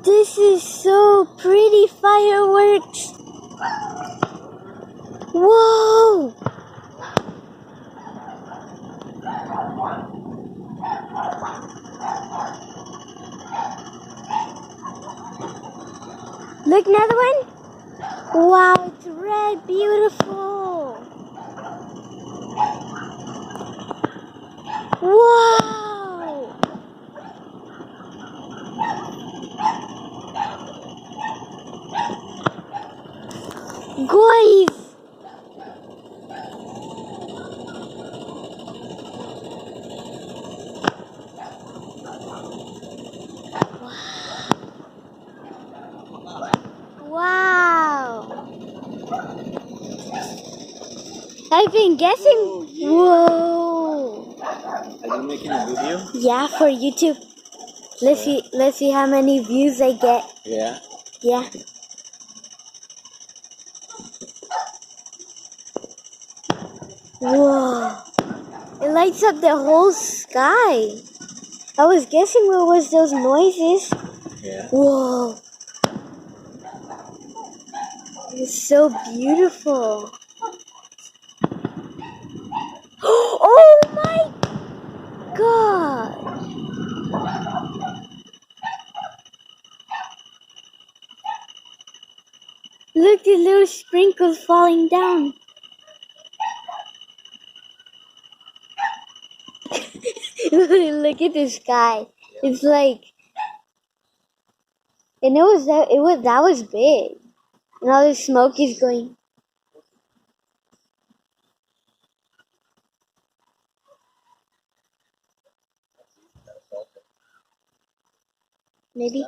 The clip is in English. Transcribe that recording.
This is so pretty, fireworks. Whoa! Look, another one. Wow, it's red, beautiful. Wow! Guys! Wow! I've been guessing. Oh, yeah. Whoa! Are you making a video? Yeah, for YouTube. Let's see how many views I get. Yeah. Yeah. Whoa! It lights up the whole sky. I was guessing what was those noises. Yeah. Whoa! It's so beautiful. Oh my God! Look, the little sprinkles falling down. Look at the sky. It's like, and that was big. And all the smoke is going. Maybe.